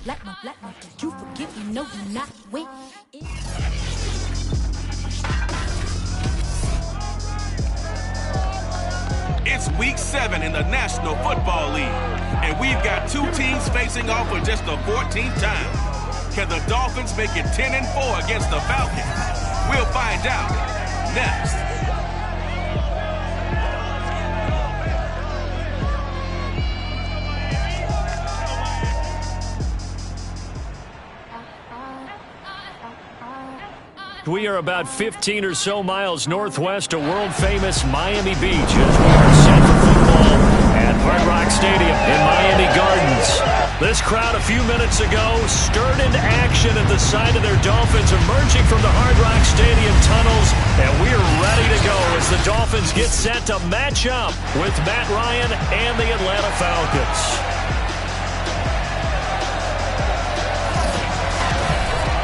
you forget me, no, you're not with. It's week 7 in the National Football League, and we've got two teams facing off for just the 14th time. Can the Dolphins make it 10-4 against the Falcons? We'll find out next. We are about 15 or so miles northwest of world-famous Miami Beach as we are set for football at Hard Rock Stadium in Miami Gardens. This crowd a few minutes ago stirred into action at the sight of their Dolphins emerging from the Hard Rock Stadium tunnels, and we are ready to go as the Dolphins get set to match up with Matt Ryan and the Atlanta Falcons.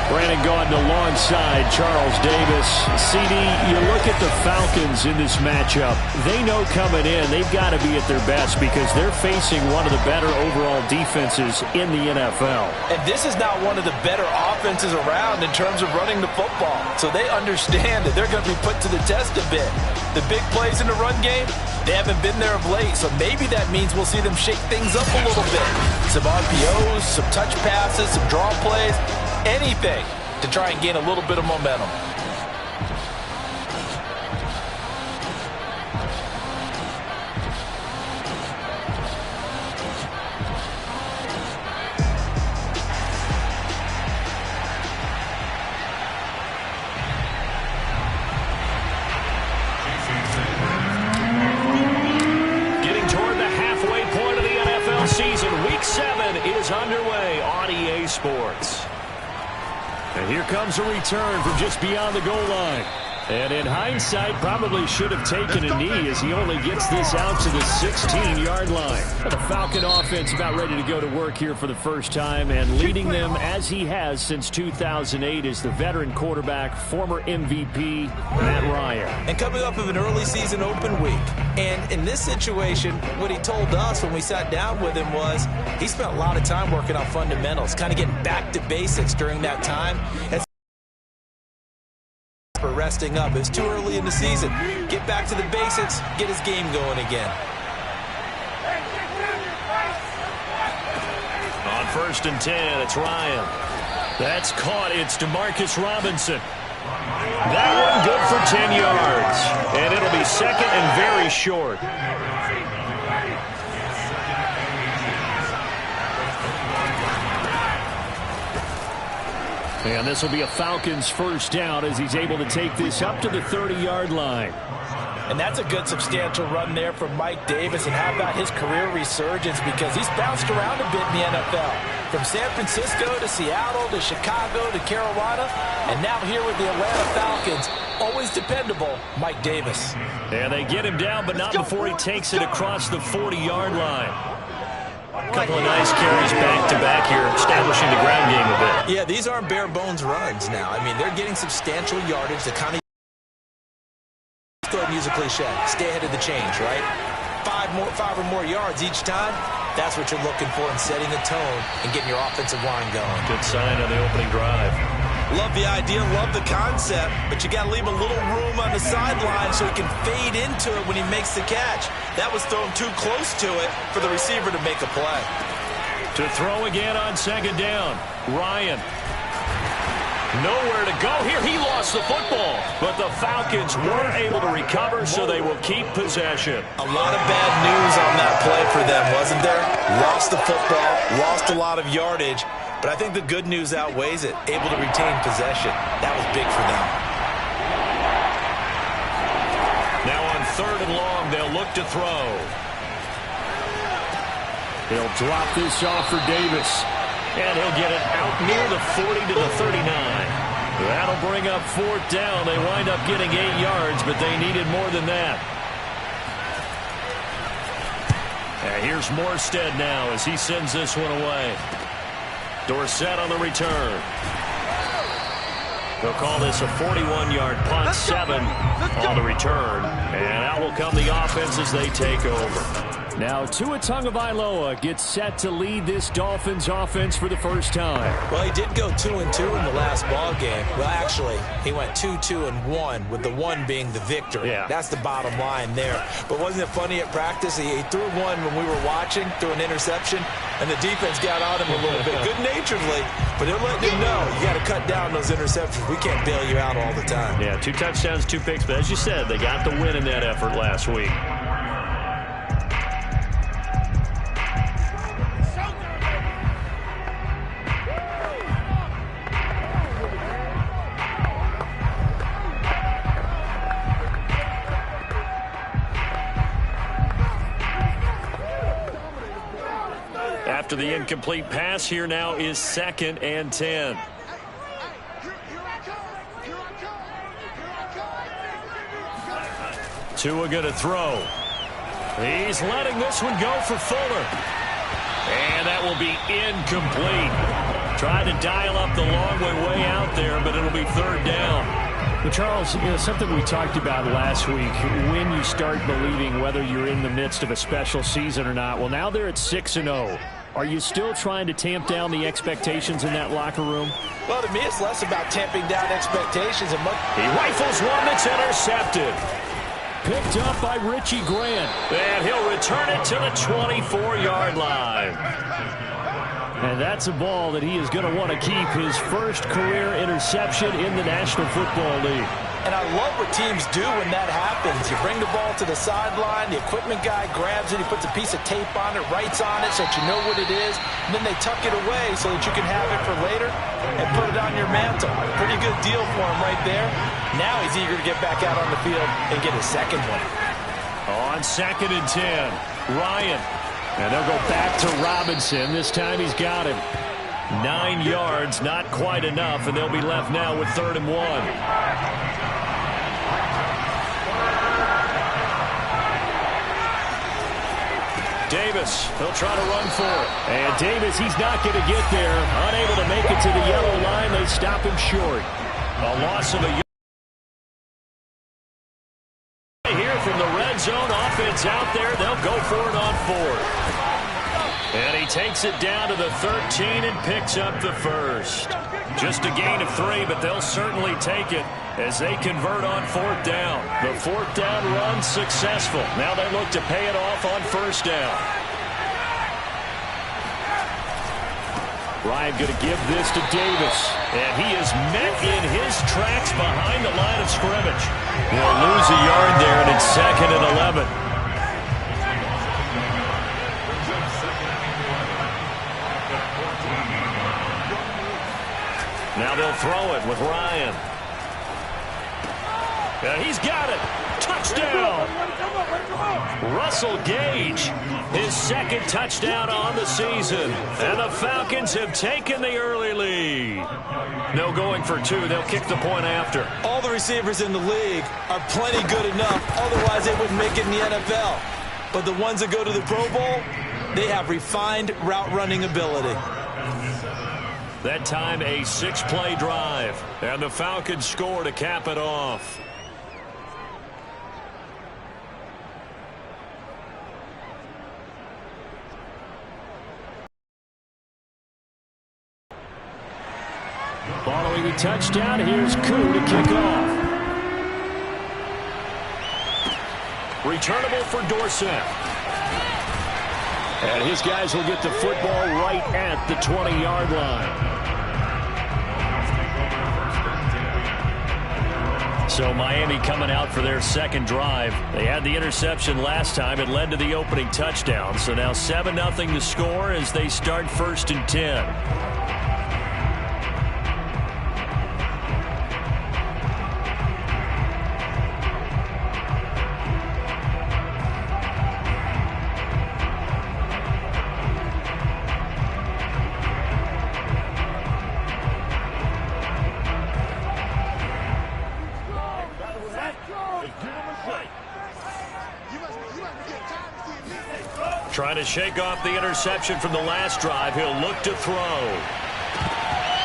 Brandon Gaudin alongside Charles Davis. CD, you look at the Falcons in this matchup. They know coming in they've got to be at their best because they're facing one of the better overall defenses in the NFL. And this is not one of the better offenses around in terms of running the football. So they understand that they're going to be put to the test a bit. The big plays in the run game, they haven't been there of late. So maybe that means we'll see them shake things up a little bit. Some RPOs, some touch passes, some draw plays. Anything to try and gain a little bit of momentum. Getting toward the halfway point of the NFL season, Week 7 is underway on EA Sports. And here comes a return from just beyond the goal line. And in hindsight, probably should have taken a knee as he only gets this out to the 16-yard line. The Falcon offense about ready to go to work here for the first time, and leading them as he has since 2008 is the veteran quarterback, former MVP, Matt Ryan. And coming up of an early season open week. And in this situation, what he told us when we sat down with him was he spent a lot of time working on fundamentals, kind of getting back to basics during that time. And for resting up. It's too early in the season. Get back to the basics, get his game going again. On 1st and 10, it's Ryan. That's caught. It's Demarcus Robinson. That one good for 10 yards. And it'll be second and very short. And this will be a Falcons first down as he's able to take this up to the 30-yard line. And that's a good substantial run there from Mike Davis. And how about his career resurgence? Because he's bounced around a bit in the NFL. From San Francisco to Seattle to Chicago to Carolina. And now here with the Atlanta Falcons. Always dependable, Mike Davis. And they get him down, but not before he takes it across the 40-yard line. A couple of nice carries back-to-back here, establishing the ground game a bit. Yeah, these aren't bare-bones runs now. I mean, they're getting substantial yardage to kind of... Let's go ahead and use a cliche. Stay ahead of the change, right? Five or more yards each time. That's what you're looking for in setting a tone and getting your offensive line going. Good sign on the opening drive. Love the idea, love the concept, but you got to leave a little room on the sideline so he can fade into it when he makes the catch. That was thrown too close to it for the receiver to make a play. To throw again on second down, Ryan. Nowhere to go here. He lost the football, but the Falcons weren't able to recover, so they will keep possession. A lot of bad news on that play for them, wasn't there? Lost the football, lost a lot of yardage. But I think the good news outweighs it. Able to retain possession. That was big for them. Now on 3rd and long, they'll look to throw. He'll drop this off for Davis. And he'll get it out near the 40 to the 39. That'll bring up 4th down. They wind up getting 8 yards, but they needed more than that. And here's Morstead now as he sends this one away. Dorsett on the return. They'll call this a 41-yard punt, 7 on the return. And out will come the offense as they take over. Now Tua Tagovailoa gets set to lead this Dolphins offense for the first time. Well, he did go 2-2 in the last ball game. Well, actually, he went 2-2-1, with the 1 being the victory. Yeah. That's the bottom line there. But wasn't it funny at practice? He threw one when we were watching, threw an interception, and the defense got on him a little bit, good-naturedly, but they're letting him know, you got to cut down those interceptions. We can't bail you out all the time. Yeah, 2 touchdowns, 2 picks, but as you said, they got the win in that effort last week. After the incomplete pass, here now is 2nd and 10. Tua going to throw. He's letting this one go for Fuller. And that will be incomplete. Tried to dial up the long way out there, but it'll be 3rd down. Well, Charles, something we talked about last week, when you start believing whether you're in the midst of a special season or not. Well, now they're at 6-0. Are you still trying to tamp down the expectations in that locker room? Well, to me, it's less about tamping down expectations and he rifles one that's intercepted. Picked up by Richie Grant. And he'll return it to the 24-yard line. And that's a ball that he is going to want to keep, his first career interception in the National Football League. And I love what teams do when that happens. You bring the ball to the sideline, the equipment guy grabs it, he puts a piece of tape on it, writes on it so that you know what it is, and then they tuck it away so that you can have it for later and put it on your mantle. Pretty good deal for him right there. Now he's eager to get back out on the field and get his 2nd one. On 2nd and 10, Ryan. And they'll go back to Robinson. This time he's got him. 9 yards, not quite enough, and they'll be left now with 3rd and 1. Davis, he'll try to run for it. And Davis, he's not going to get there. Unable to make it to the yellow line. They stop him short. A loss of a yard. Here from the red zone, offense out there. They'll go for it on 4th. And he takes it down to the 13 and picks up the 1st. Just a gain of 3, but they'll certainly take it as they convert on 4th down. The 4th down run successful. Now they look to pay it off on 1st down. Ryan going to give this to Davis. And he is met in his tracks behind the line of scrimmage. They'll lose a yard there, and it's 2nd and 11. Now they'll throw it with Ryan. And he's got it. Touchdown. Russell Gage, his 2nd touchdown on the season. And the Falcons have taken the early lead. No going for 2. They'll kick the point after. All the receivers in the league are plenty good enough. Otherwise, they wouldn't make it in the NFL. But the ones that go to the Pro Bowl, they have refined route running ability. That time a 6-play drive. And the Falcons score to cap it off. Following the touchdown, here's Koo to kick off. Returnable for Dorsett. And his guys will get the football right at the 20-yard line. So Miami coming out for their 2nd drive. They had the interception last time. It led to the opening touchdown. So now 7-0 to score as they start 1st and 10. Trying to shake off the interception from the last drive. He'll look to throw.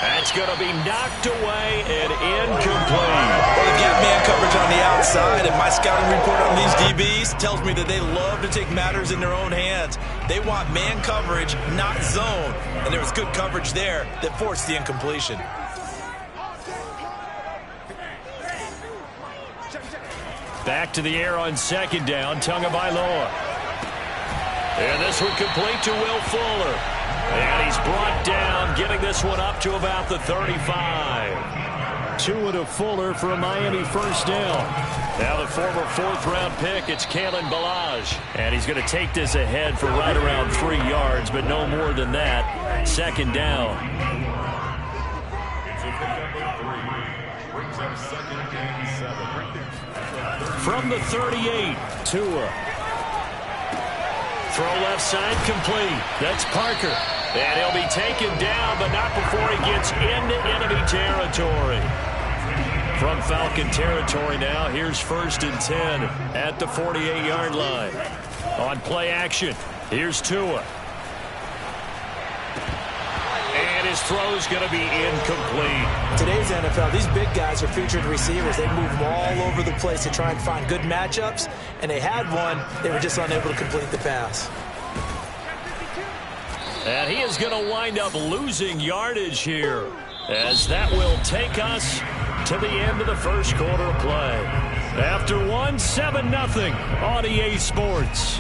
That's going to be knocked away and incomplete. Well, they've got man coverage on the outside, and my scouting report on these DBs tells me that they love to take matters in their own hands. They want man coverage, not zone. And there was good coverage there that forced the incompletion. Back to the air on second down, Tagovailoa. And this one complete to Will Fuller. And he's brought down, getting this one up to about the 35. Tua to Fuller for a Miami first down. Now the former fourth-round pick, it's Kalen Ballage. And he's going to take this ahead for right around 3 yards, but no more than that. Second down. From the 38, Tua. Throw left side complete. That's Parker. And he'll be taken down, but not before he gets into enemy territory. From Falcon territory now, here's 1st and 10 at the 48-yard line. On play action, here's Tua. And his throw's going to be incomplete. Today's NFL, these big guys are featured receivers. They move them all over the place to try and find good matchups, and they had one. They were just unable to complete the pass. And he is going to wind up losing yardage here, as that will take us to the end of the first quarter of play. After one, 7-0 on EA Sports.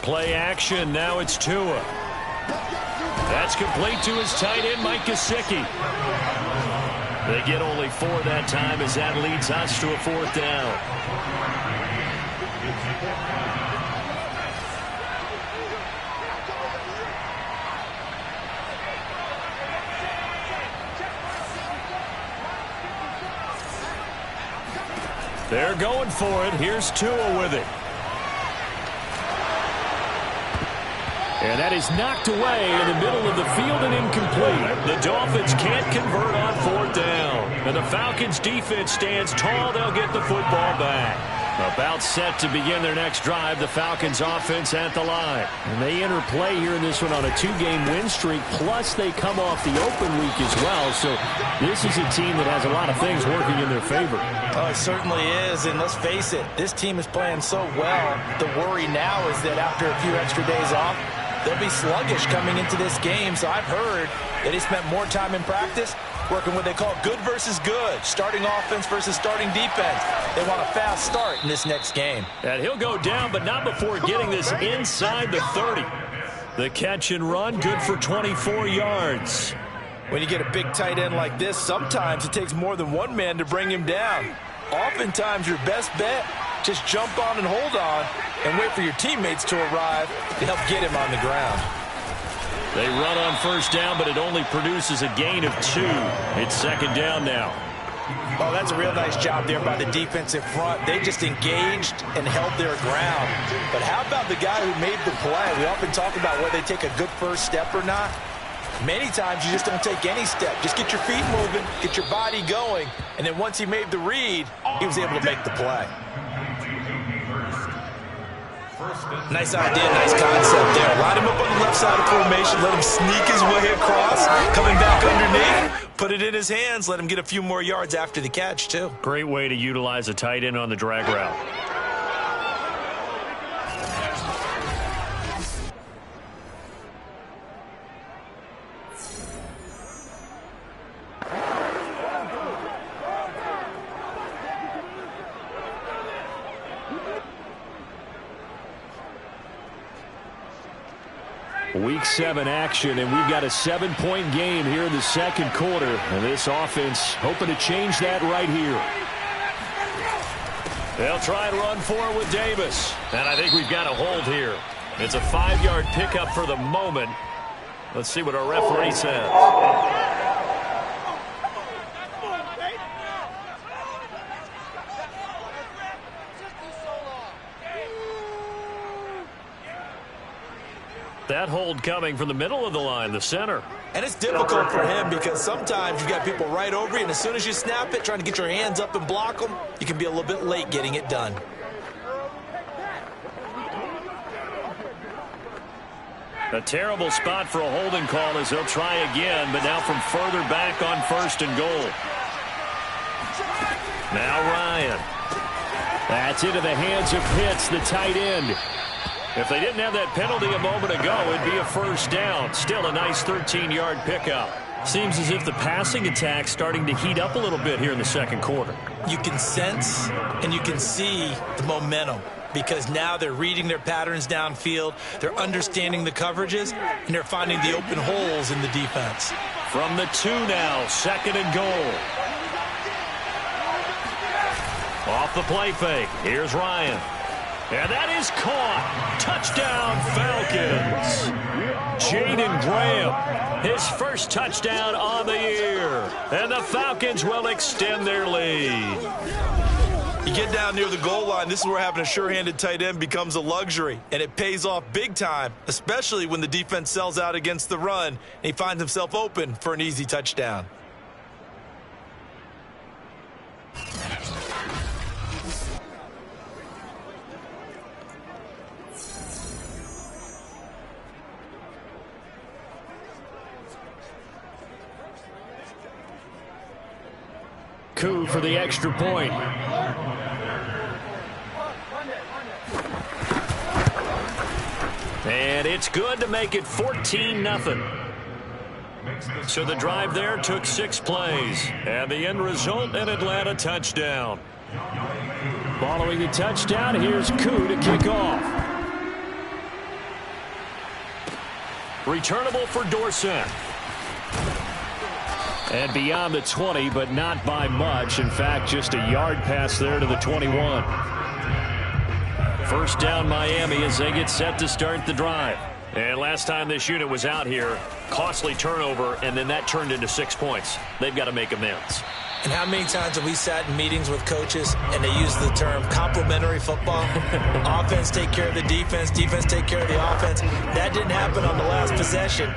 Play action, now it's Tua. That's complete to his tight end, Mike Gesicki. They get only 4 that time as that leads us to a 4th down. They're going for it. Here's Tua with it. And that is knocked away in the middle of the field and incomplete. The Dolphins can't convert on 4th down. And the Falcons defense stands tall. They'll get the football back. About set to begin their next drive, the Falcons offense at the line. And they enter play here in this one on a 2-game win streak, plus they come off the open week as well. So this is a team that has a lot of things working in their favor. Oh, it certainly is, and let's face it, this team is playing so well. The worry now is that after a few extra days off, they'll be sluggish coming into this game. So I've heard that he spent more time in practice working what they call good versus good, starting offense versus starting defense. They want a fast start in this next game. And he'll go down, but not before getting this inside the 30. The catch and run, good for 24 yards. When you get a big tight end like this, sometimes it takes more than one man to bring him down. Oftentimes, your best bet, just jump on and hold on and wait for your teammates to arrive to help get him on the ground. They run on 1st down, but it only produces a gain of 2. It's 2nd down now. Oh, that's a real nice job there by the defensive front. They just engaged and held their ground. But how about the guy who made the play? We often talk about whether they take a good first step or not. Many times you just don't take any step. Just get your feet moving, get your body going, and then once he made the read, he was able to make the play. Nice idea, nice concept there. Line him up on the left side of formation, let him sneak his way across, coming back underneath, put it in his hands, let him get a few more yards after the catch, too. Great way to utilize a tight end on the drag route. Week 7 action, and we've got a 7-point game here in the second quarter. And this offense hoping to change that right here. They'll try and run for it with Davis. And I think we've got a hold here. It's a 5-yard pickup for the moment. Let's see what our referee says. That hold coming from the middle of the line, the center. And it's difficult for him because sometimes you've got people right over you, and as soon as you snap it, trying to get your hands up and block them, you can be a little bit late getting it done. A terrible spot for a holding call as they'll try again, but now from further back on 1st and goal. Now Ryan. That's into the hands of Pitts, the tight end. If they didn't have that penalty a moment ago, it'd be a 1st down. Still a nice 13-yard pickup. Seems as if the passing attack's starting to heat up a little bit here in the 2nd quarter. You can sense and you can see the momentum because now they're reading their patterns downfield, they're understanding the coverages, and they're finding the open holes in the defense. From the 2 now, 2nd and goal. Off the play fake, here's Ryan. And that is caught. Touchdown, Falcons. Jaden Graham, his first touchdown on the year. And the Falcons will extend their lead. You get down near the goal line, this is where having a sure-handed tight end becomes a luxury. And it pays off big time, especially when the defense sells out against the run and he finds himself open for an easy touchdown. Coup for the extra point. And it's good to make it 14-0. So the drive there took 6 plays. And the end result, an Atlanta touchdown. Following the touchdown, here's Coup to kick off. Returnable for Dorsett. And beyond the 20, but not by much. In fact, just a yard pass there to the 21. 1st down Miami as they get set to start the drive. And last time this unit was out here, costly turnover, and then that turned into 6 points. They've got to make amends. And how many times have we sat in meetings with coaches and they use the term complementary football? Offense take care of the defense, defense take care of the offense. That didn't happen on the last possession.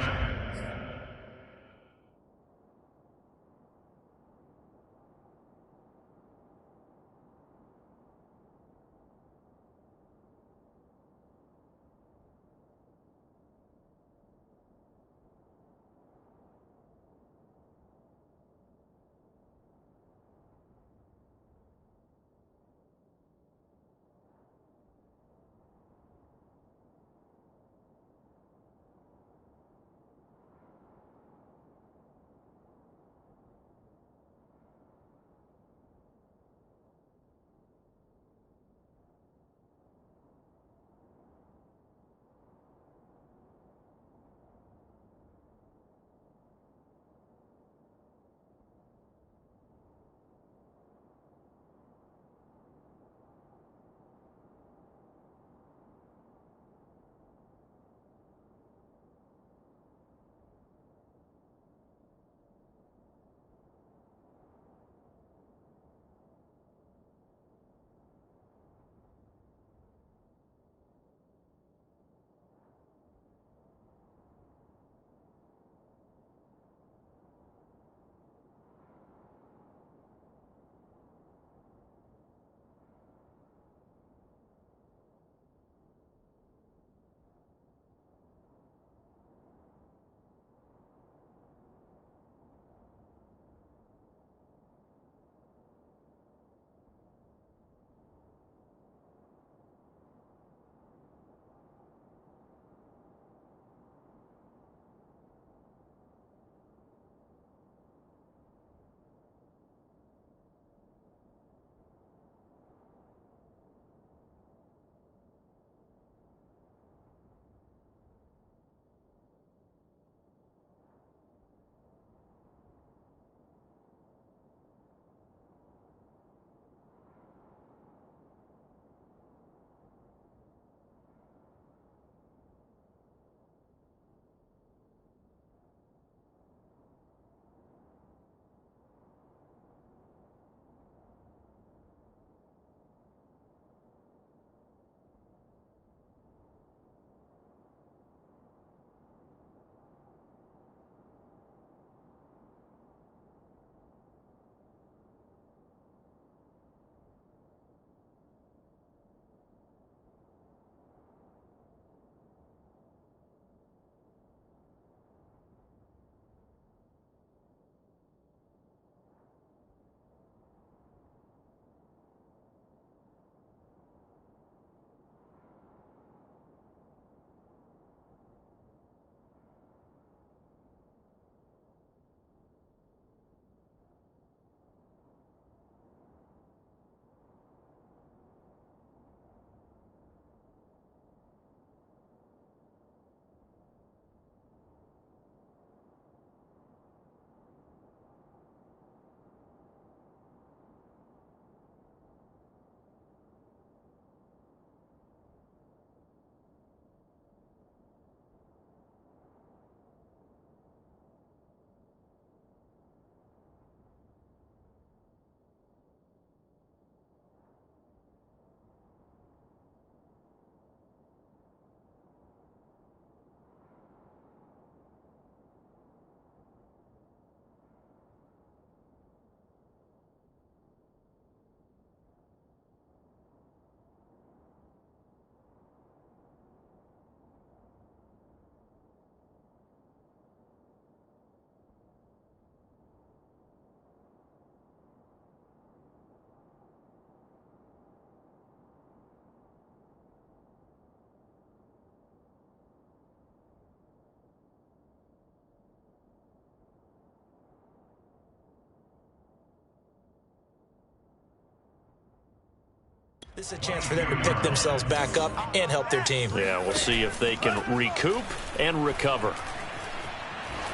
This is a chance for them to pick themselves back up and help their team. Yeah, we'll see if they can recoup and recover.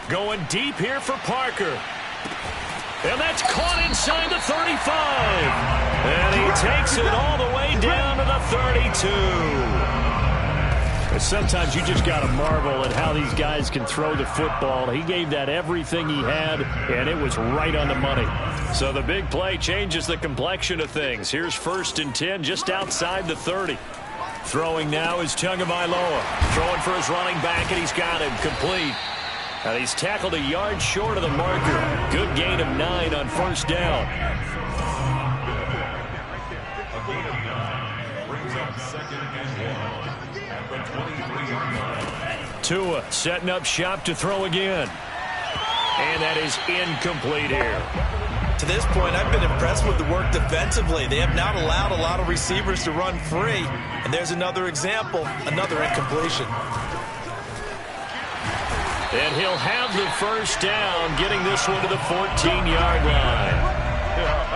Going deep here for Parker. And that's caught inside the 35. And he takes it all the way down to the 32. Sometimes you just got to marvel at how these guys can throw the football. He gave that everything he had, and it was right on the money. So the big play changes the complexion of things. Here's 1st and 10 just outside the 30. Throwing now is Tagovailoa. Throwing for his running back, and he's got him complete. And he's tackled a yard short of the marker. Good gain of 9 on 1st down. Tua setting up shop to throw again. And that is incomplete here. To this point, I've been impressed with the work defensively. They have not allowed a lot of receivers to run free. And there's another example, another incompletion. And he'll have the 1st down, getting this one to the 14-yard line.